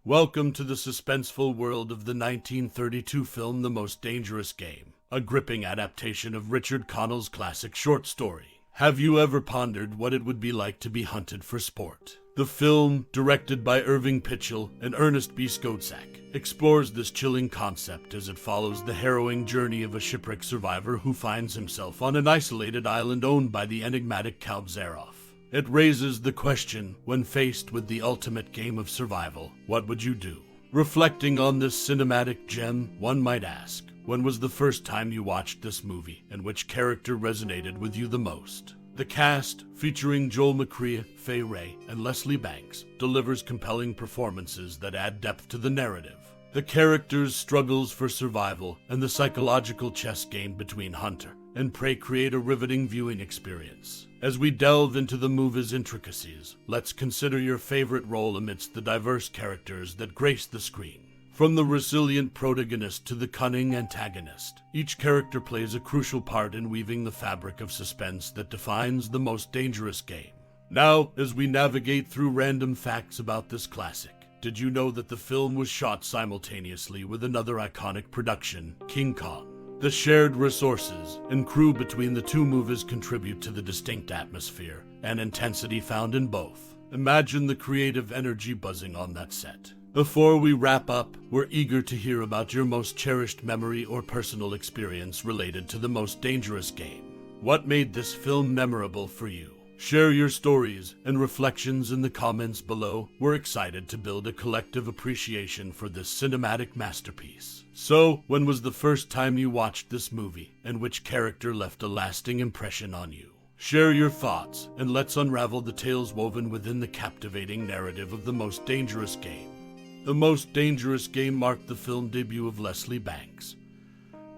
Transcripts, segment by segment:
Welcome to the suspenseful world of the 1932 film The Most Dangerous Game, a gripping adaptation of Richard Connell's classic short story. Have you ever pondered what it would be like to be hunted for sport? The film, directed by Irving Pitchell and Ernest B. Schoedsack, explores this chilling concept as it follows the harrowing journey of a shipwreck survivor who finds himself on an isolated island owned by the enigmatic Count Zaroff. It raises the question, when faced with the ultimate game of survival, what would you do? Reflecting on this cinematic gem, one might ask, when was the first time you watched this movie, and which character resonated with you the most? The cast, featuring Joel McCrea, Fay Wray, and Leslie Banks, delivers compelling performances that add depth to the narrative. The characters' struggles for survival and the psychological chess game between hunter and prey create a riveting viewing experience. As we delve into the movie's intricacies, let's consider your favorite role amidst the diverse characters that grace the screen. From the resilient protagonist to the cunning antagonist, each character plays a crucial part in weaving the fabric of suspense that defines The Most Dangerous Game. Now, as we navigate through random facts about this classic, did you know that the film was shot simultaneously with another iconic production, King Kong? The shared resources and crew between the two movies contribute to the distinct atmosphere and intensity found in both. Imagine the creative energy buzzing on that set. Before we wrap up, we're eager to hear about your most cherished memory or personal experience related to The Most Dangerous Game. What made this film memorable for you? Share your stories and reflections in the comments below. We're excited to build a collective appreciation for this cinematic masterpiece. So, when was the first time you watched this movie, and which character left a lasting impression on you? Share your thoughts, and let's unravel the tales woven within the captivating narrative of The Most Dangerous Game. The Most Dangerous Game marked the film debut of Leslie Banks,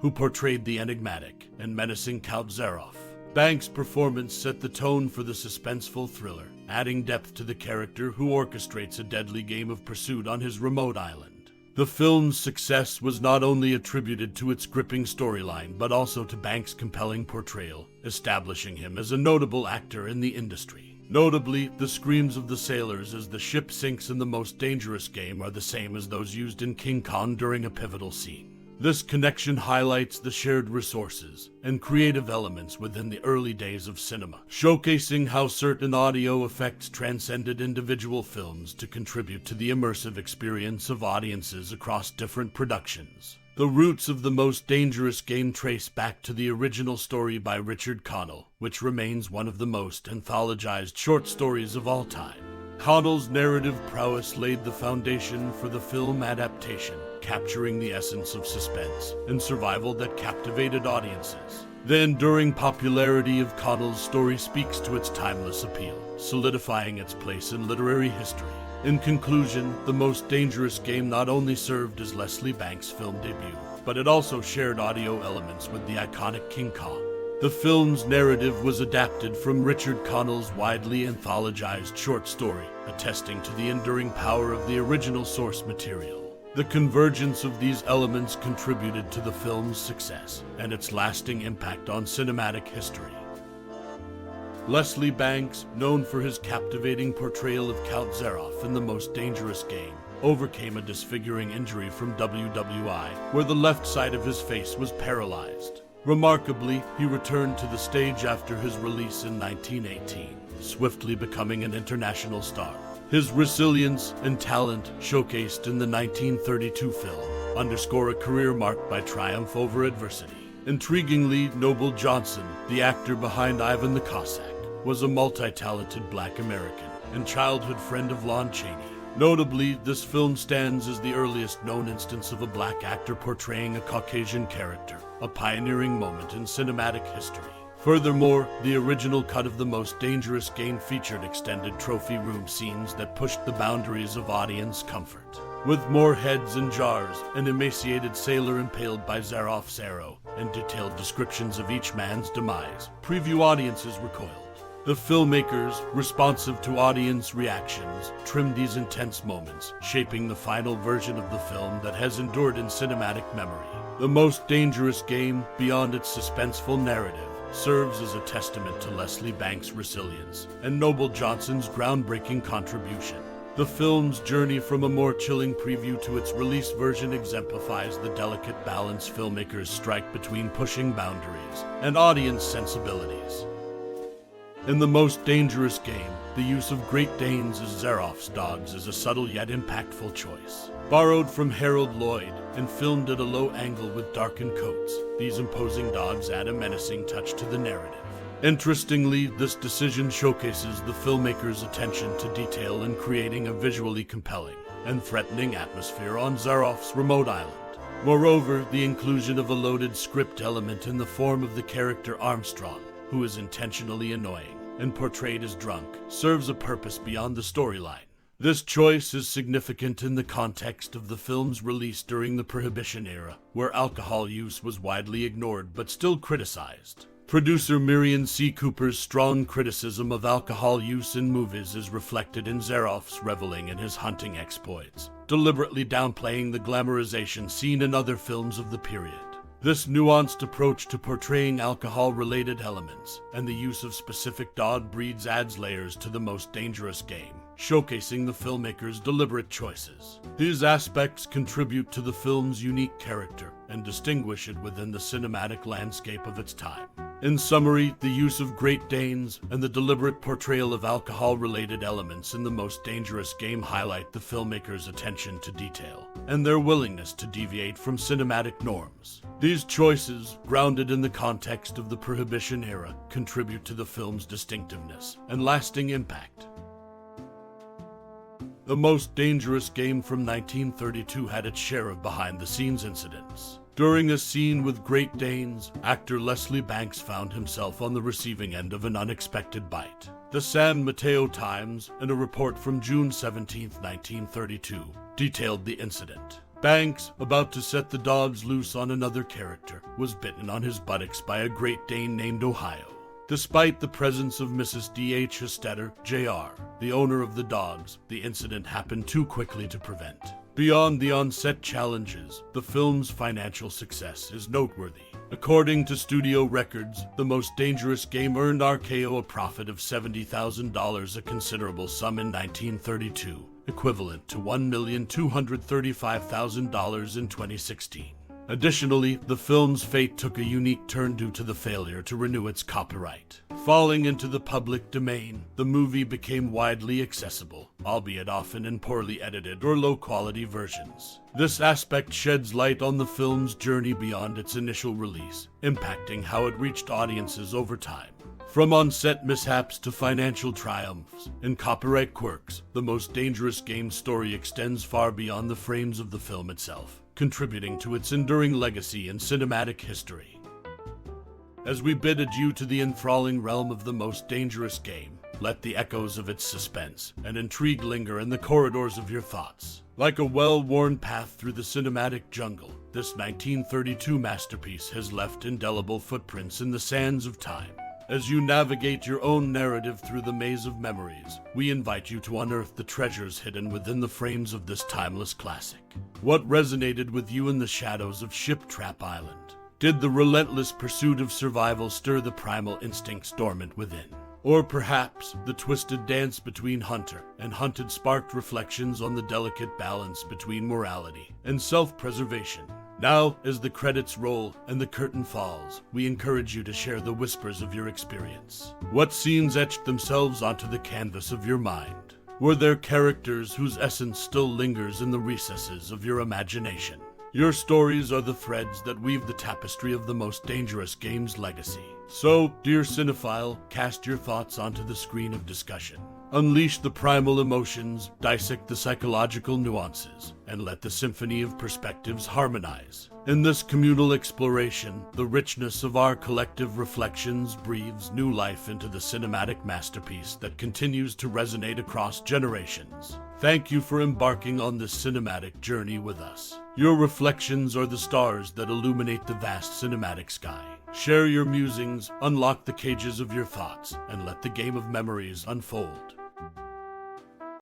who portrayed the enigmatic and menacing Count Zaroff. Banks' performance set the tone for the suspenseful thriller, adding depth to the character who orchestrates a deadly game of pursuit on his remote island. The film's success was not only attributed to its gripping storyline, but also to Banks' compelling portrayal, establishing him as a notable actor in the industry. Notably, the screams of the sailors as the ship sinks in The Most Dangerous Game are the same as those used in King Kong during a pivotal scene. This connection highlights the shared resources and creative elements within the early days of cinema, showcasing how certain audio effects transcended individual films to contribute to the immersive experience of audiences across different productions. The roots of The Most Dangerous Game trace back to the original story by Richard Connell, which remains one of the most anthologized short stories of all time. Connell's narrative prowess laid the foundation for the film adaptation, capturing the essence of suspense and survival that captivated audiences. The enduring popularity of Connell's story speaks to its timeless appeal, solidifying its place in literary history. In conclusion, The Most Dangerous Game not only served as Leslie Banks' film debut, but it also shared audio elements with the iconic King Kong. The film's narrative was adapted from Richard Connell's widely anthologized short story, attesting to the enduring power of the original source material. The convergence of these elements contributed to the film's success and its lasting impact on cinematic history. Leslie Banks, known for his captivating portrayal of Count Zaroff in The Most Dangerous Game, overcame a disfiguring injury from WWI, where the left side of his face was paralyzed. Remarkably, he returned to the stage after his release in 1918, swiftly becoming an international star. His resilience and talent, showcased in the 1932 film, underscore a career marked by triumph over adversity. Intriguingly, Noble Johnson, the actor behind Ivan the Cossack, was a multi-talented Black American and childhood friend of Lon Chaney. Notably, this film stands as the earliest known instance of a Black actor portraying a Caucasian character, a pioneering moment in cinematic history. Furthermore, the original cut of The Most Dangerous Game featured extended trophy room scenes that pushed the boundaries of audience comfort. With more heads and jars, an emaciated sailor impaled by Zaroff's arrow, and detailed descriptions of each man's demise, preview audiences recoiled. The filmmakers, responsive to audience reactions, trimmed these intense moments, shaping the final version of the film that has endured in cinematic memory. The Most Dangerous Game, beyond its suspenseful narrative, serves as a testament to Leslie Banks' resilience and Noble Johnson's groundbreaking contribution. The film's journey from a more chilling preview to its release version exemplifies the delicate balance filmmakers strike between pushing boundaries and audience sensibilities. In The Most Dangerous Game, the use of Great Danes as Zaroff's dogs is a subtle yet impactful choice. Borrowed from Harold Lloyd and filmed at a low angle with darkened coats, these imposing dogs add a menacing touch to the narrative. Interestingly, this decision showcases the filmmaker's attention to detail in creating a visually compelling and threatening atmosphere on Zaroff's remote island. Moreover, the inclusion of a loaded script element in the form of the character Armstrong, who is intentionally annoying and portrayed as drunk, serves a purpose beyond the storyline. This choice is significant in the context of the film's release during the Prohibition era, where alcohol use was widely ignored but still criticized. Producer Miriam C. Cooper's strong criticism of alcohol use in movies is reflected in Zaroff's reveling in his hunting exploits, deliberately downplaying the glamorization seen in other films of the period. This nuanced approach to portraying alcohol-related elements and the use of specific dog breeds adds layers to The Most Dangerous Game, showcasing the filmmaker's deliberate choices. These aspects contribute to the film's unique character and distinguish it within the cinematic landscape of its time. In summary, the use of Great Danes and the deliberate portrayal of alcohol-related elements in The Most Dangerous Game highlight the filmmaker's attention to detail and their willingness to deviate from cinematic norms. These choices, grounded in the context of the Prohibition era, contribute to the film's distinctiveness and lasting impact. The Most Dangerous Game from 1932 had its share of behind-the-scenes incidents. During a scene with Great Danes, actor Leslie Banks found himself on the receiving end of an unexpected bite. The San Mateo Times, in a report from June 17, 1932, detailed the incident. Banks, about to set the dogs loose on another character, was bitten on his buttocks by a Great Dane named Ohio. Despite the presence of Mrs. D.H. Hestetter, Jr., the owner of the dogs, the incident happened too quickly to prevent. Beyond the on-set challenges, the film's financial success is noteworthy. According to studio records, The Most Dangerous Game earned RKO a profit of $70,000, a considerable sum in 1932, equivalent to $1,235,000 in 2016. Additionally, the film's fate took a unique turn due to the failure to renew its copyright. Falling into the public domain, the movie became widely accessible, albeit often in poorly edited or low-quality versions. This aspect sheds light on the film's journey beyond its initial release, impacting how it reached audiences over time. From on-set mishaps to financial triumphs and copyright quirks, The Most Dangerous Game story extends far beyond the frames of the film itself, contributing to its enduring legacy in cinematic history. As we bid adieu to the enthralling realm of The Most Dangerous Game, let the echoes of its suspense and intrigue linger in the corridors of your thoughts. Like a well-worn path through the cinematic jungle, this 1932 masterpiece has left indelible footprints in the sands of time. As you navigate your own narrative through the maze of memories, we invite you to unearth the treasures hidden within the frames of this timeless classic. What resonated with you in the shadows of Ship Trap Island? Did the relentless pursuit of survival stir the primal instincts dormant within? Or perhaps the twisted dance between hunter and hunted sparked reflections on the delicate balance between morality and self-preservation? Now, as the credits roll and the curtain falls, we encourage you to share the whispers of your experience. What scenes etched themselves onto the canvas of your mind? Were there characters whose essence still lingers in the recesses of your imagination? Your stories are the threads that weave the tapestry of The Most Dangerous Game's legacy. So, dear cinephile, cast your thoughts onto the screen of discussion. Unleash the primal emotions, dissect the psychological nuances, and let the symphony of perspectives harmonize. In this communal exploration, the richness of our collective reflections breathes new life into the cinematic masterpiece that continues to resonate across generations. Thank you for embarking on this cinematic journey with us. Your reflections are the stars that illuminate the vast cinematic sky. Share your musings, unlock the cages of your thoughts, and let the game of memories unfold.